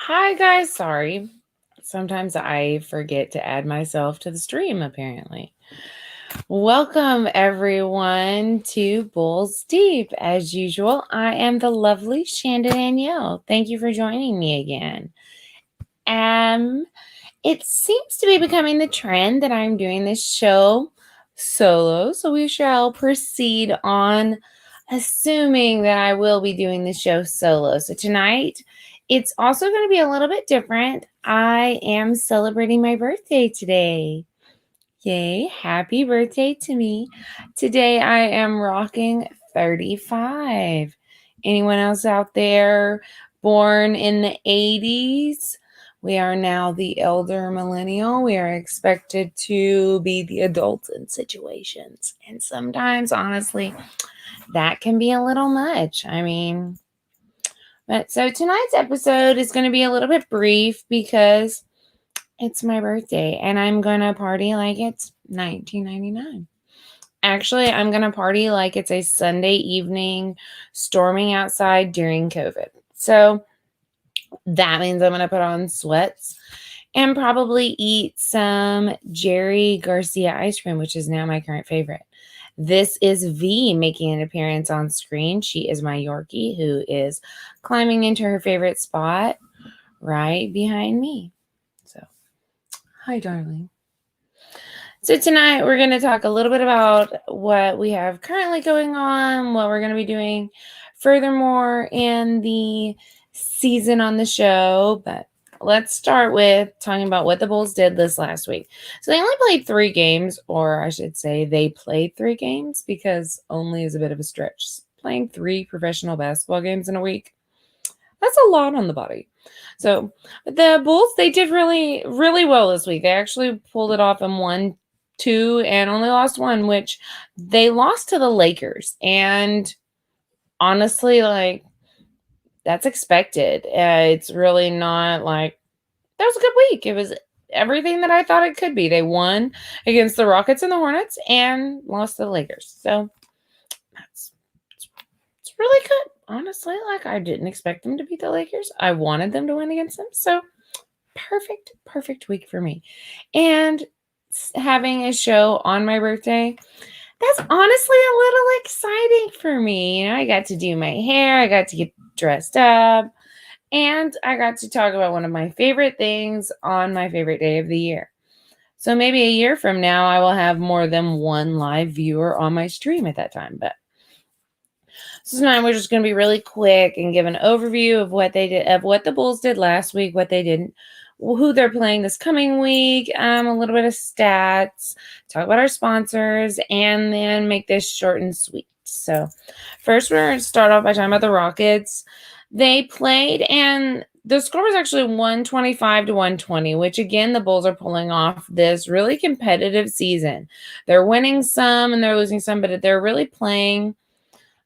Hi, guys. Sorry. Sometimes I forget to add myself to the stream, apparently. Welcome, everyone, to Bulls Deep. As usual, I am the lovely Shanda Danielle. Thank you for joining me again. It seems to be becoming the trend that I'm doing this show solo, so we shall proceed on assuming that I will be doing the show solo. So tonight, it's also going to be a little bit different. I am celebrating my birthday today. Yay, happy birthday to me. Today I am rocking 35. Anyone else out there born in the 80s? We are now the elder millennial. We are expected to be the adults in situations. And sometimes, honestly, that can be a little much. But so tonight's episode is going to be a little bit brief because it's my birthday and I'm going to party like it's 1999. Actually, I'm going to party like it's a Sunday evening storming outside during COVID. So that means I'm going to put on sweats and probably eat some Jerry Garcia ice cream, which is now my current favorite. This is V making an appearance on screen. She is my Yorkie who is climbing into her favorite spot right behind me. So, hi, darling. So tonight we're going to talk a little bit about what we have currently going on, what we're going to be doing furthermore in the season on the show. But let's start with talking about what the Bulls did this last week. So they only played 3 games, or I should say they played 3 games because only is a bit of a stretch. Playing 3 professional basketball games in a week, that's a lot on the body. So the Bulls, they did really, really well this week. They actually pulled it off and won 2 and only lost 1, which they lost to the Lakers. And honestly, like, that's expected. It's really not like that was a good week. It was everything that I thought it could be. They won against the Rockets and the Hornets and lost to the Lakers. So it's really good. Honestly, like, I didn't expect them to beat the Lakers. I wanted them to win against them. So perfect week for me. And having a show on my birthday, that's honestly a little exciting for me. I got to do my hair, I got to get dressed up, and I got to talk about one of my favorite things on my favorite day of the year. So maybe a year from now, I will have more than one live viewer on my stream at that time. But so tonight we're just going to be really quick and give an overview of what they did, of what the Bulls did last week, what they didn't, who they're playing this coming week, a little bit of stats, talk about our sponsors, and then make this short and sweet. So first we're going to start off by talking about the Rockets. They played and the score was actually 125 to 120, which again, the Bulls are pulling off this really competitive season. They're winning some and they're losing some, but they're really playing.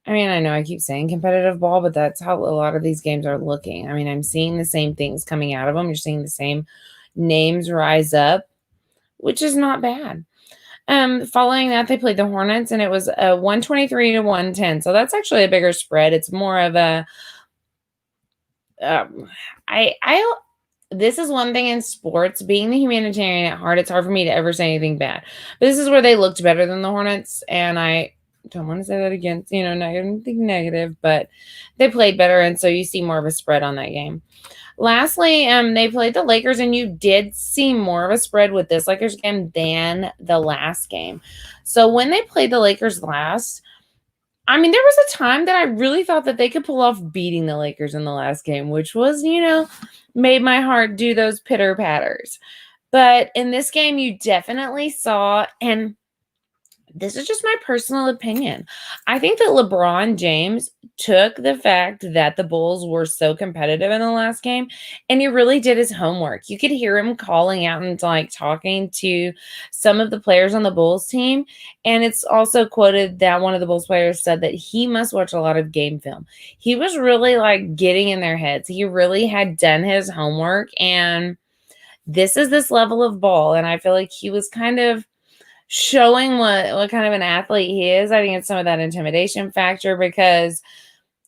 I mean, I know I keep saying competitive ball, but that's how a lot of these games are looking. I mean, I'm seeing the same things coming out of them. You're seeing the same names rise up, which is not bad. Following that, they played the Hornets, and it was a 123 to 110. So that's actually a bigger spread. It's more of a this is one thing in sports, being the humanitarian at heart, it's hard for me to ever say anything bad. But this is where they looked better than the Hornets, and I don't want to say that against, anything negative, but they played better, and so you see more of a spread on that game. Lastly, they played the Lakers, and you did see more of a spread with this Lakers game than the last game. So when they played the Lakers last, I mean, there was a time that I really thought that they could pull off beating the Lakers in the last game, which was, made my heart do those pitter patters. But in this game, you definitely saw, and this is just my personal opinion, I think that LeBron James took the fact that the Bulls were so competitive in the last game, and he really did his homework. You could hear him calling out and like talking to some of the players on the Bulls team. And it's also quoted that one of the Bulls players said that he must watch a lot of game film. He was really like getting in their heads. He really had done his homework, and this is this level of ball. And I feel like he was kind of showing what kind of an athlete he is. I think it's some of that intimidation factor because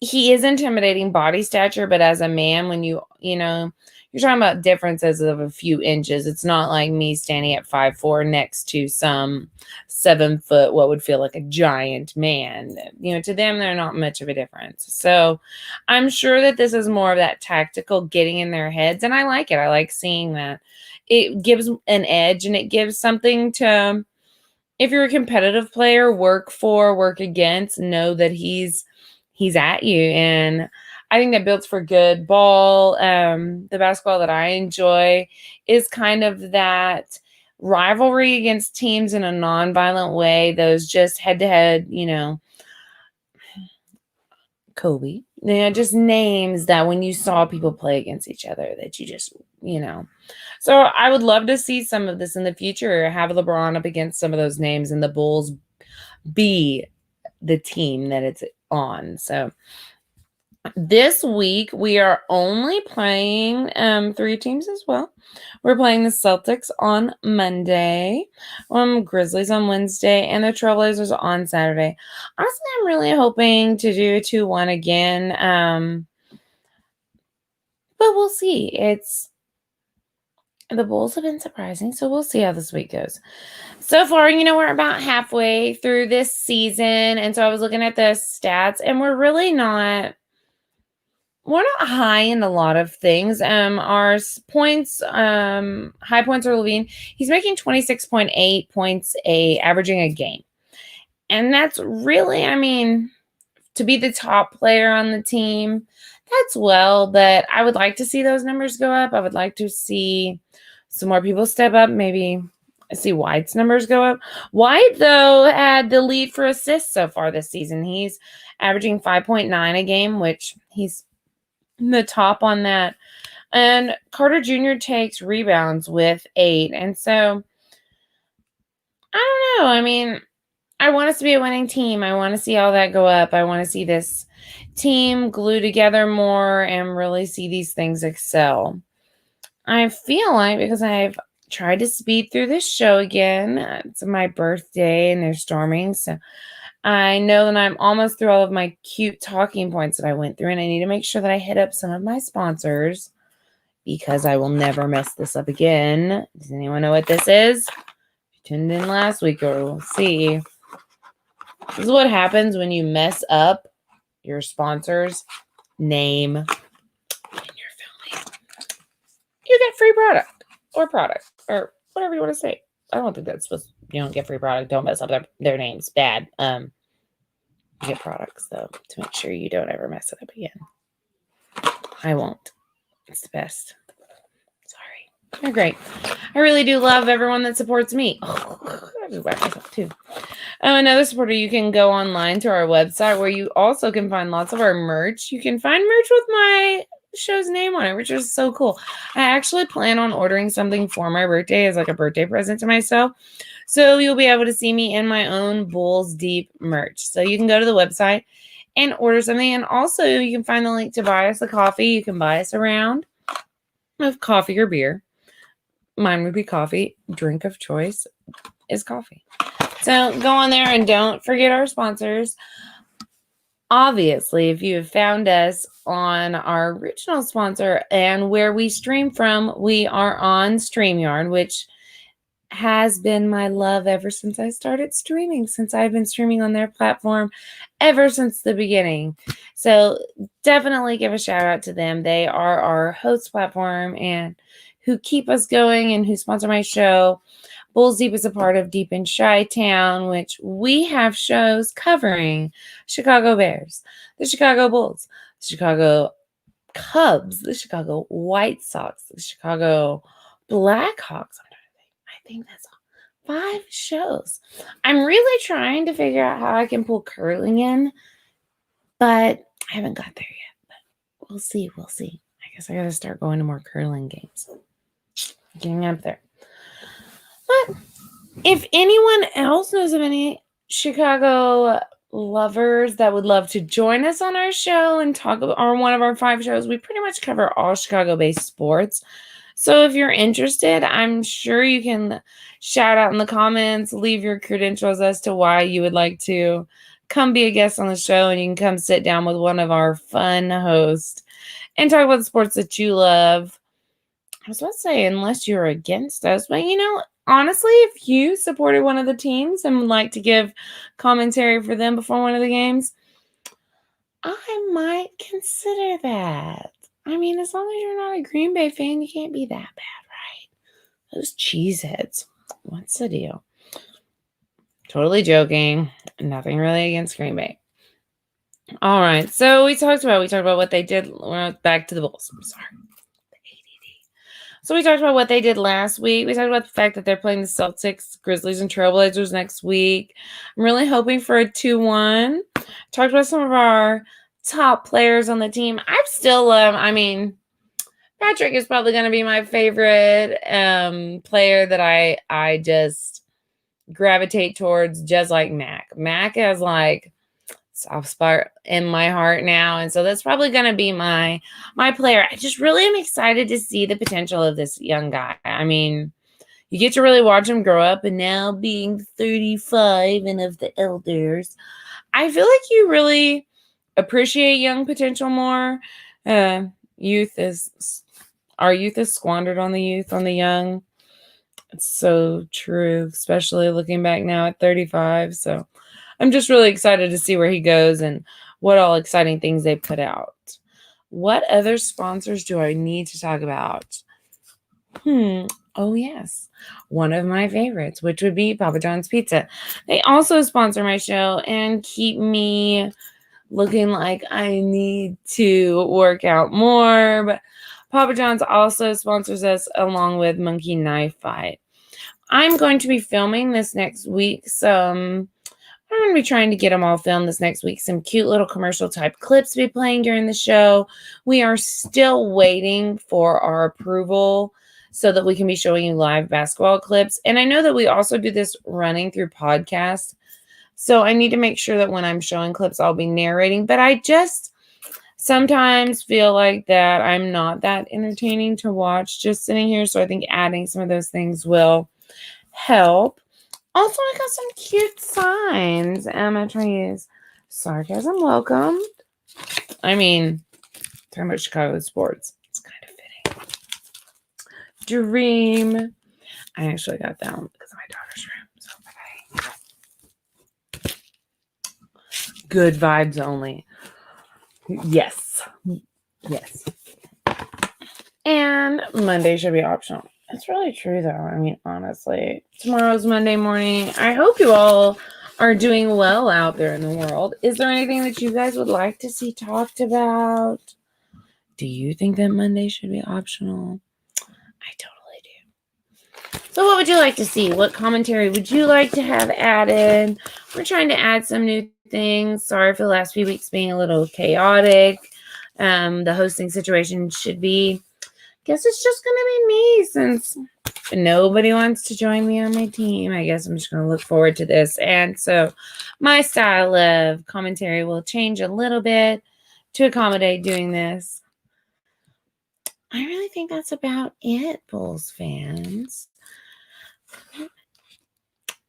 he is intimidating body stature, but as a man, when you're talking about differences of a few inches. It's not like me standing at 5'4" next to some 7 foot, what would feel like a giant man. To them, they're not much of a difference. So I'm sure that this is more of that tactical getting in their heads. And I like it. I like seeing that. It gives an edge, and it gives something to, if you're a competitive player, work against, know that he's at you. And I think that builds for good ball. The basketball that I enjoy is kind of that rivalry against teams in a non-violent way. Those just head-to-head, Kobe. Just names that when you saw people play against each other that you just, So I would love to see some of this in the future, have LeBron up against some of those names and the Bulls be the team that it's on. So this week we are only playing 3 teams as well. We're playing the Celtics on Monday, Grizzlies on Wednesday, and the Trailblazers on Saturday. Honestly, I'm really hoping to do a 2-1 again. But we'll see. The Bulls have been surprising, so we'll see how this week goes. So far, we're about halfway through this season, and so I was looking at the stats, and we're not high in a lot of things. Our points, high points are Levine. He's making 26.8 points averaging a game. And that's really, to be the top player on the team, that's but I would like to see those numbers go up. I would like to see some more people step up. Maybe I see White's numbers go up. White, though, had the lead for assists so far this season. He's averaging 5.9 a game, which he's the top on that. And Carter Jr. takes rebounds with 8. And so, I don't know. I want us to be a winning team. I want to see all that go up. I want to see this team glue together more and really see these things excel. I feel like, because I've tried to speed through this show again, it's my birthday and they're storming, so I know that I'm almost through all of my cute talking points that I went through, and I need to make sure that I hit up some of my sponsors because I will never mess this up again. Does anyone know what this is? You tuned in last week, or we'll see. This is what happens when you mess up your sponsor's name in your family. You get free product or whatever you want to say. I don't think that's supposed to, you don't get free product. Don't mess up their names. Bad. You get products, though, to make sure you don't ever mess it up again. I won't. It's the best. Sorry. You're great. I really do love everyone that supports me. Oh, I just whacked myself, too. Another supporter, you can go online to our website where you also can find lots of our merch. You can find merch with my show's name on it, which is so cool. I actually plan on ordering something for my birthday as like a birthday present to myself. So you'll be able to see me in my own Bulls Deep merch. So you can go to the website and order something. And also you can find the link to buy us a coffee. You can buy us a round of coffee or beer. Mine would be coffee. Drink of choice is coffee. So go on there and don't forget our sponsors. Obviously, if you have found us on our original sponsor and where we stream from, we are on StreamYard, which has been my love ever since I started streaming, since I've been streaming on their platform ever since the beginning. So definitely give a shout out to them. They are our host platform and who keep us going and who sponsor my show. Bulls Deep is a part of Deep in Chi-Town, which we have shows covering Chicago Bears, the Chicago Bulls, the Chicago Cubs, the Chicago White Sox, the Chicago Blackhawks. I think that's 5 shows. I'm really trying to figure out how I can pull curling in, but I haven't got there yet. But we'll see. I guess I got to start going to more curling games. Getting up there. But if anyone else knows of any Chicago lovers that would love to join us on our show and talk about one of our 5 shows, we pretty much cover all Chicago-based sports. So if you're interested, I'm sure you can shout out in the comments, leave your credentials as to why you would like to come be a guest on the show, and you can come sit down with one of our fun hosts and talk about the sports that you love. I was about to say, unless you're against us, but honestly, if you supported one of the teams and would like to give commentary for them before one of the games, I might consider that. I mean, as long as you're not a Green Bay fan, you can't be that bad, right? Those cheeseheads. What's the deal? Totally joking. Nothing really against Green Bay. All right. So we talked about what they did. We're back to the Bulls. I'm sorry. The ADD. So we talked about what they did last week. We talked about the fact that they're playing the Celtics, Grizzlies, and Trailblazers next week. I'm really hoping for a 2-1. Talked about some of our top players on the team. I still love, Patrick is probably going to be my favorite player that I just gravitate towards, just like Mac. Mac has like soft spot in my heart now, and so that's probably going to be my player. I just really am excited to see the potential of this young guy. I mean, you get to really watch him grow up, and now being 35 and of the elders, I feel like you really appreciate young potential more. Our youth is squandered on the young. It's so true, especially looking back now at 35. So I'm just really excited to see where he goes and what all exciting things they put out. What other sponsors do I need to talk about? Oh, yes. One of my favorites, which would be Papa John's Pizza. They also sponsor my show and keep me looking like I need to work out more. But Papa John's also sponsors us along with Monkey Knife Fight. I'm going to be filming this next week. I'm going to be trying to get them all filmed this next week. Some cute little commercial type clips to be playing during the show. We are still waiting for our approval so that we can be showing you live basketball clips. And I know that we also do this running through podcasts. So I need to make sure that when I'm showing clips, I'll be narrating. But I just sometimes feel like that I'm not that entertaining to watch just sitting here. So I think adding some of those things will help. Also, I got some cute signs. I'm going to try to use sarcasm welcome. I mean, talking about Chicago sports. It's kind of fitting. Dream. I actually got that one because of my daughter's room. So bye. Good vibes only. Yes. And Monday should be optional. It's really true, though. I mean, honestly, tomorrow's Monday morning. I hope you all are doing well out there in the world. Is there anything that you guys would like to see talked about? Do you think that Monday should be optional? I totally do. So what would you like to see? What commentary would you like to have added? We're trying to add some new things. Sorry for the last few weeks being a little chaotic. The hosting situation should be, guess it's just going to be me since nobody wants to join me on my team. I guess I'm just going to look forward to this. And so my style of commentary will change a little bit to accommodate doing this. I really think that's about it, Bulls fans.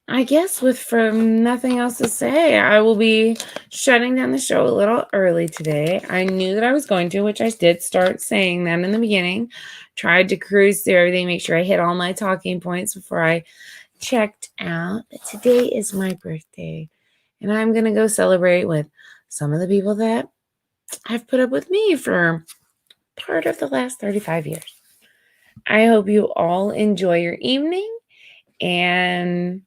I guess from nothing else to say, I will be shutting down the show a little early today. I knew that I was going to, which I did start saying that in the beginning. Tried to cruise through everything, make sure I hit all my talking points before I checked out. But today is my birthday, and I'm going to go celebrate with some of the people that have put up with me for part of the last 35 years. I hope you all enjoy your evening, and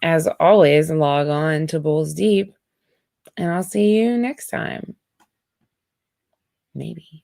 as always, log on to Bulls Deep, and I'll see you next time. Maybe.